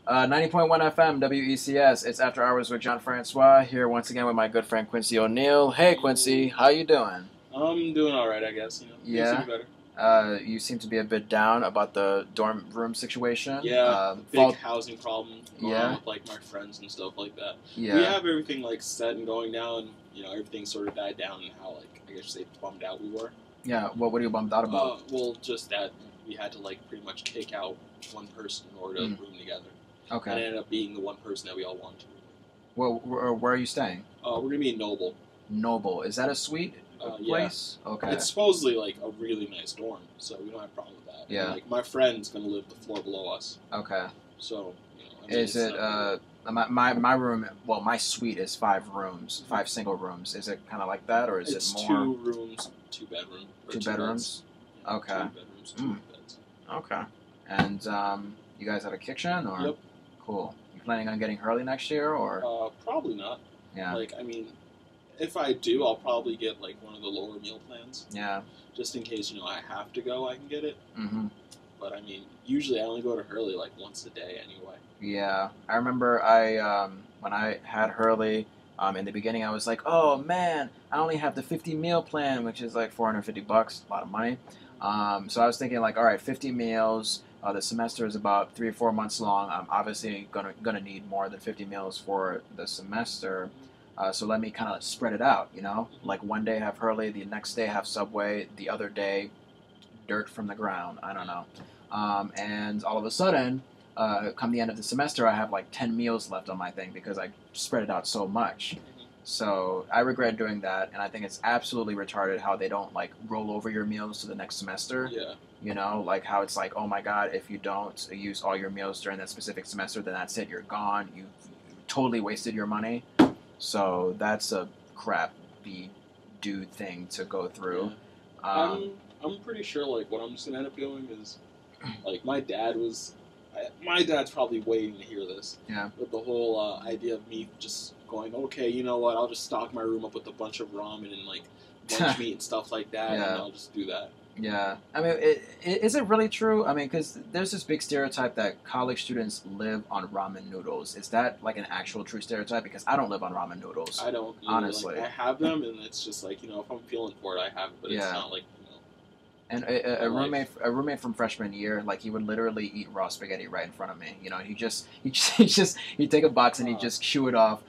90.1 FM, WECS. It's After Hours with Jon Francois, here once again with my good friend Quincy O'Neal. Hey Quincy, how you doing? I'm doing all right, I guess. Things Yeah. could be better. You seem to be a bit down about the dorm room situation. Yeah, big housing problem going on with like my friends and stuff like that. Yeah. We have everything like set and going now, and everything sort of died down, and how like I guess you say bummed out we were. Yeah. What are you bummed out about? Well, just that we had to like pretty much kick out one person in order to room together. Okay. And it ended up being the one person that we all wanted to room. Well, where are you staying? We're gonna be in Noble. Noble. Is that a suite place? Yeah. Okay. It's supposedly like a really nice dorm, so we don't have a problem with that. Yeah. And, like my friend's gonna live the floor below us. Okay. So is it my room? Well, my suite is 5 rooms, 5 single rooms. Is it kind of like that, or is it more? 2 rooms, 2 bedrooms. 2 bedrooms. Yeah, Okay. 2 bedrooms, 2 beds. Okay. And you guys have a kitchen, or? Yep. Cool. You planning on getting Hurley next year, or? Probably not. Yeah. Like, I mean, if I do, I'll probably get like one of the lower meal plans. Yeah. Just in case I have to go, I can get it. Mm-hmm. But I mean, usually I only go to Hurley like once a day anyway. Yeah. I remember when I had Hurley. In the beginning, I was like, "Oh man, I only have the 50 meal plan, which is like $450, a lot of money." So I was thinking, like, all right, 50 meals. The semester is about 3 or 4 months long. I'm obviously gonna need more than 50 meals for the semester. So let me kind of spread it out, Like one day have Hurley, the next day have Subway, the other day dirt from the ground. I don't know. And all of a sudden, come the end of the semester, I have like 10 meals left on my thing because I spread it out so much. So I regret doing that, and I think it's absolutely retarded how they don't like roll over your meals to the next semester. Yeah. Like how it's like, oh my god, if you don't use all your meals during that specific semester, then that's it, you're gone. You totally wasted your money. So that's a crappy dude thing to go through. Yeah. I'm pretty sure like what I'm just gonna end up doing is like my dad's probably waiting to hear this. Yeah. With the whole idea of me just going, okay, you know what? I'll just stock my room up with a bunch of ramen and like lunch meat and stuff like that, and I'll just do that. Yeah, I mean, is it really true? I mean, because there's this big stereotype that college students live on ramen noodles. Is that like an actual true stereotype? Because I don't live on ramen noodles. I don't either. Honestly. Like, I have them, and it's just like if I'm feeling for it, I have it. But it's not like And a roommate from freshman year, like he would literally eat raw spaghetti right in front of me. He'd take a box and he'd just chew it off,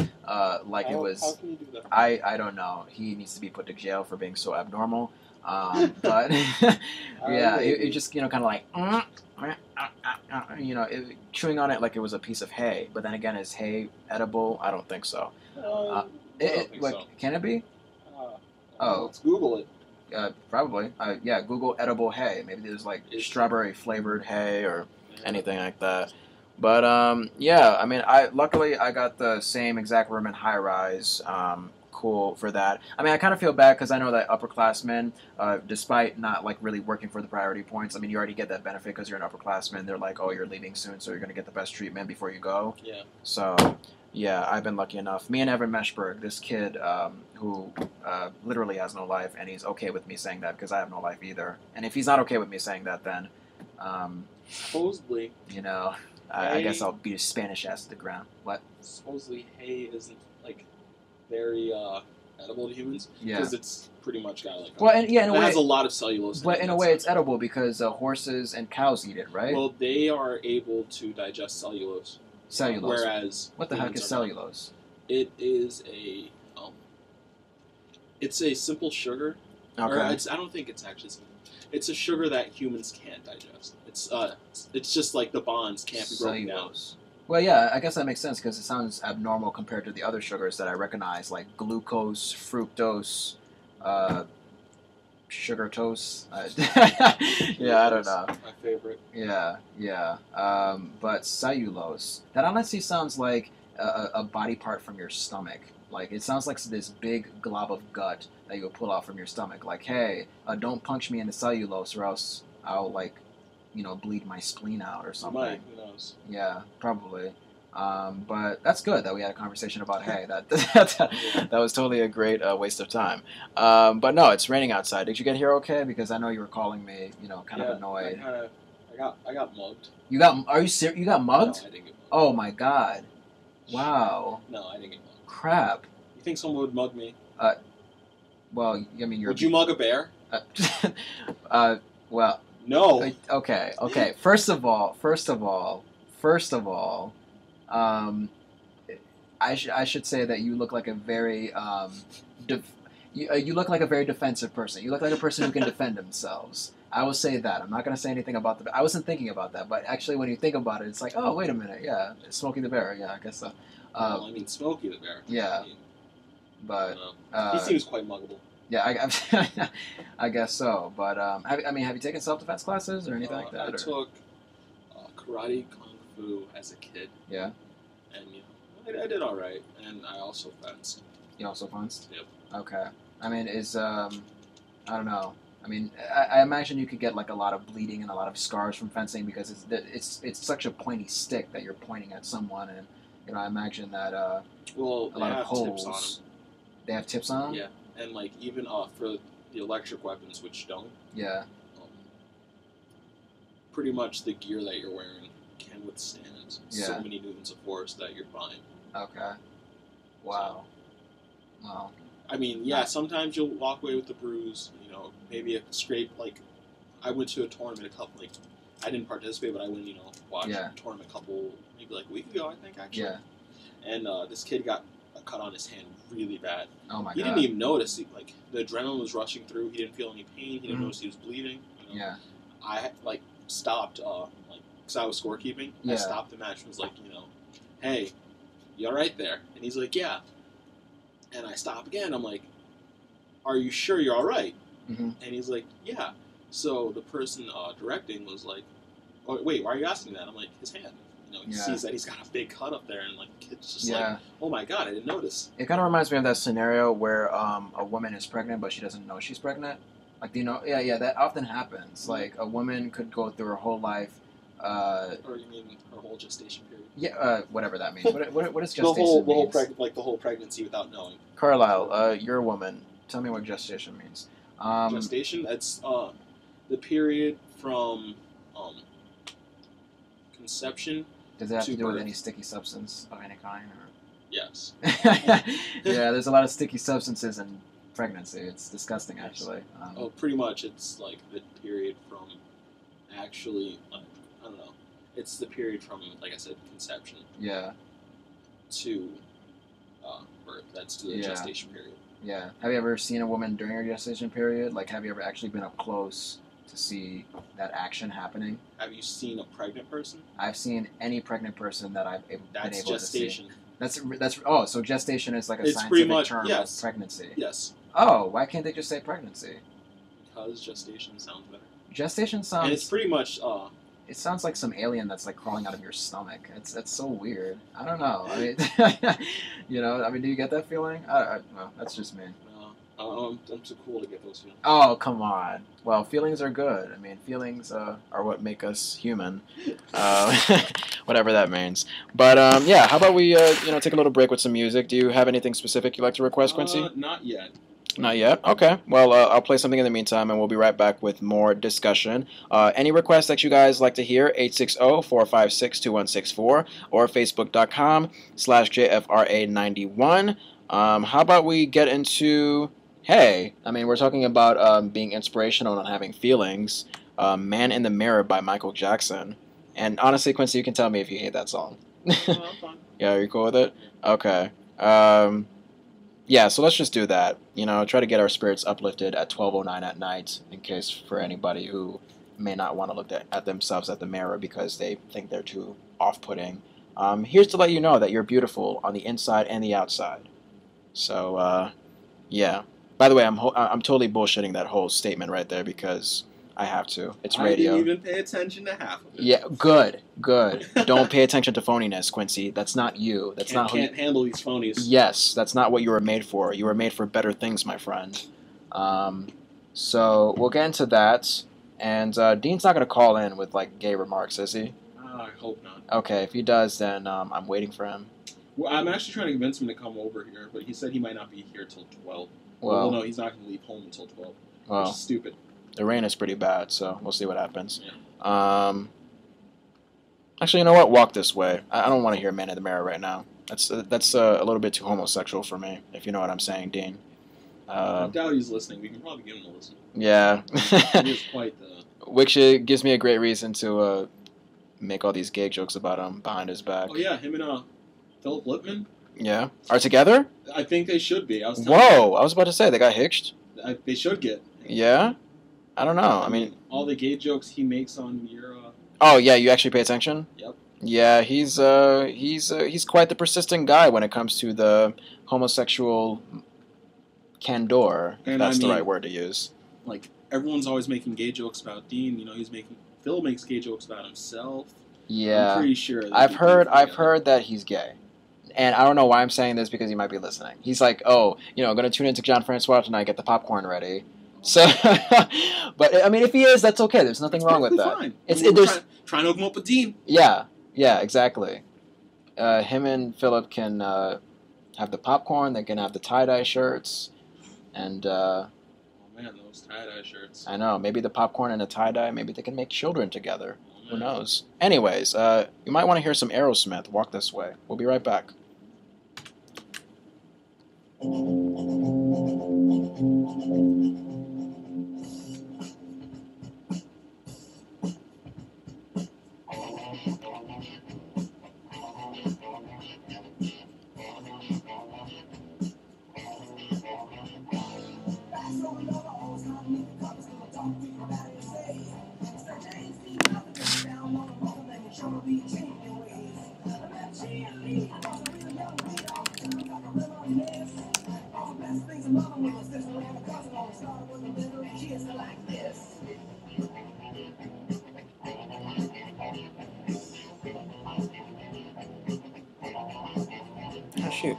like it was. How can you do that? I don't know. He needs to be put to jail for being so abnormal. But yeah, it just kind of like chewing on it like it was a piece of hay. But then again, is hay edible? I don't think so. Can it be? Let's Google it. Probably. Yeah, Google edible hay. Maybe there's like strawberry flavored hay or anything like that. But yeah, I mean, luckily I got the same exact room in high rise. Cool for that. I mean, I kind of feel bad because I know that upperclassmen, despite not like really working for the priority points, I mean, you already get that benefit because you're an upperclassman. They're like, oh, you're leaving soon, so you're gonna get the best treatment before you go. Yeah. So. Yeah, I've been lucky enough. Me and Evan Meshberg, this kid who literally has no life, and he's okay with me saying that because I have no life either. And if he's not okay with me saying that, then supposedly, I guess I'll beat his Spanish ass to the ground. What? Supposedly, hay isn't like very edible to humans. Yeah, because it's pretty much got like. In a way, it has a lot of cellulose. But in a way, it's edible because horses and cows eat it, right? Well, they are able to digest cellulose. Cellulose. Whereas what the heck is cellulose? It is it's a simple sugar. Okay. Or I don't think it's actually simple. It's a sugar that humans can't digest. It's just like the bonds can't be broken down. Well, yeah, I guess that makes sense because it sounds abnormal compared to the other sugars that I recognize, like glucose, fructose, sugar toast. Yeah, I don't know. My favorite. Yeah. But cellulose. That honestly sounds like a body part from your stomach. Like, it sounds like this big glob of gut that you would pull out from your stomach. Like, hey, don't punch me in the cellulose or else I'll, bleed my spleen out or something. Might, who knows? Yeah, probably. But that's good that we had a conversation about hay. That was totally a great waste of time. But no, it's raining outside. Did you get here okay? Because I know you were calling me, kind of annoyed. I I got mugged. You got? Are you serious? You got mugged? No, I didn't get mugged. Oh my god! Wow. No, I didn't get mugged. Crap. You think someone would mug me? Well, I mean, Would you mug a bear? Well. No. Okay. First of all, I should say that you look like a very you look like a very defensive person. You look like a person who can defend themselves. I will say that. I'm not going to say anything about I wasn't thinking about that, but actually, when you think about it, it's like, oh, wait a minute, yeah, Smokey the Bear, yeah, I guess so. Well, I mean, Smokey the Bear. Yeah, I mean, but he seems quite muggable. Yeah, I guess so. But have you taken self-defense classes or anything like that? I took karate, kung fu as a kid. Yeah. And I did all right, and I also fenced. You also fenced? Yep. Okay. I mean, I don't know. I mean, I imagine you could get like a lot of bleeding and a lot of scars from fencing because it's such a pointy stick that you're pointing at someone, and I imagine that well, a lot of holes. Tips on them. They have tips on them. Yeah, and like even for the electric weapons, which don't. Yeah. Pretty much the gear that you're wearing can withstand so Yeah. many newtons of force that you're fine. Okay. Wow. Wow. I mean, yeah, sometimes you'll walk away with a bruise, maybe a scrape. Like, I went to a tournament I didn't participate, but I went, watch a tournament maybe like a week ago, I think, actually. Yeah. And this kid got a cut on his hand really bad. Oh my god. He didn't even notice. The adrenaline was rushing through. He didn't feel any pain. He didn't notice he was bleeding. Yeah. I, stopped, because I was scorekeeping. Yeah. I stopped the match and was like, hey, you all right there? And he's like, yeah. And I stop again. I'm like, are you sure you're all right? Mm-hmm. And he's like, yeah. So the person directing was like, oh, wait, why are you asking that? I'm like, his hand. He sees that he's got a big cut up there, and the kid's just like, oh my god, I didn't notice. It kind of reminds me of that scenario where a woman is pregnant, but she doesn't know she's pregnant. Like, that often happens. Mm-hmm. Like, a woman could go through her whole life. Or you mean her whole gestation period? Yeah, whatever that means. What is gestation means? The whole pregnancy without knowing. Carlisle, you're a woman. Tell me what gestation means. Gestation? That's the period from conception. Does it have to do with birth. any sticky substance of any kind? Or? Yes. Yeah, there's a lot of sticky substances in pregnancy. It's disgusting, actually. Pretty much. It's like the period from actually, I don't know. It's the period from, like I said, conception. Yeah. To birth. That's the gestation period. Yeah. Have you ever seen a woman during her gestation period? Like, have you ever actually been up close to see that action happening? Have you seen a pregnant person? I've seen any pregnant person that I've been able gestation. to see. That's so gestation is like a It's pretty scientific much, term yes. of pregnancy. Yes. Oh, why can't they just say pregnancy? Because gestation sounds better. Gestation sounds. And it's pretty much. It sounds like some alien that's like crawling out of your stomach. That's so weird. I don't know. I mean, do you get that feeling? Well, that's just me. I'm too cool to get those feelings. Oh, come on. Well, feelings are good. I mean, feelings are what make us human. Whatever that means. But how about we take a little break with some music? Do you have anything specific you'd like to request, Quincy? Not yet. Not yet? Okay. Well, I'll play something in the meantime, and we'll be right back with more discussion. Any requests that you guys like to hear, 860-456-2164 or facebook.com/JFRA91. How about we get into... Hey, I mean, we're talking about being inspirational and having feelings. Man in the Mirror by Michael Jackson. And honestly, Quincy, you can tell me if you hate that song. I'm fine. Yeah, are you cool with it? Okay. Yeah, so let's just do that. Try to get our spirits uplifted at 12:09 at night, in case for anybody who may not want to look at themselves at the mirror because they think they're too off-putting. Here's to let you know that you're beautiful on the inside and the outside. So, yeah. By the way, I'm totally bullshitting that whole statement right there because I have to. It's radio. I didn't even pay attention to half of it. Yeah, good. Don't pay attention to phoniness, Quincy. That's not you. Can't handle these phonies. Yes, that's not what you were made for. You were made for better things, my friend. So we'll get into that. And Dean's not going to call in with gay remarks, is he? I hope not. Okay, if he does, then I'm waiting for him. Well, I'm actually trying to convince him to come over here, but he said he might not be here till 12. Well, no, he's not going to leave home until 12. Which is stupid. The rain is pretty bad, so we'll see what happens. Yeah. Actually, you know what? Walk this way. I don't want to hear "Man in the Mirror" right now. That's a little bit too homosexual for me, if you know what I'm saying, Dean. I doubt he's listening. We can probably give him a listen. Yeah. He is quite the... Which gives me a great reason to make all these gay jokes about him behind his back. Oh, yeah, him and Philip Lipman? Yeah. Are together? I think they should be. I was about to say, they got hitched? They should get. Yeah? I don't know. I mean... all the gay jokes he makes on your... Oh, yeah, you actually pay attention? Yep. Yeah, he's quite the persistent guy when it comes to the homosexual candor, if that's the right word to use. Like, everyone's always making gay jokes about Dean. You know, Phil makes gay jokes about himself. Yeah. I'm pretty sure. I've heard that he's gay. And I don't know why I'm saying this because he might be listening. He's like, oh, I'm going to tune into Jon Francois tonight, get the popcorn ready. So, but I mean, if he is, that's okay. There's nothing wrong with that. Fine. There's trying to hook him up with Dean. Yeah, exactly. Him and Philip can have the popcorn. They can have the tie-dye shirts, and oh man, those tie-dye shirts. I know. Maybe the popcorn and the tie-dye. Maybe they can make children together. Who knows? Anyways, you might want to hear some Aerosmith. Walk this way. We'll be right back.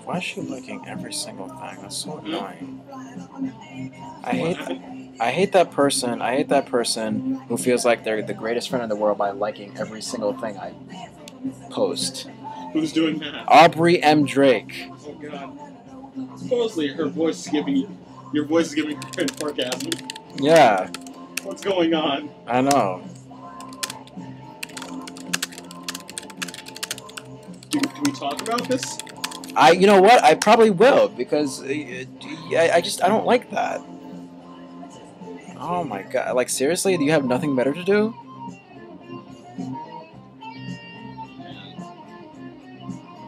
Why is she liking every single thing? That's so annoying. I hate that person. I hate that person who feels like they're the greatest friend in the world by liking every single thing I post. Who's doing that? Aubrey M. Drake. Oh God. Supposedly your voice is giving her an orgasm. Yeah. What's going on? I know. Do we talk about this? You know what? I probably will because I don't like that. Oh my God! Like seriously, do you have nothing better to do?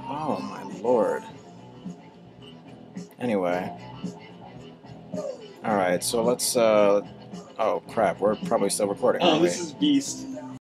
Oh my Lord. Anyway. All right, so let's. Oh crap! We're probably still recording. Oh, this is Beast.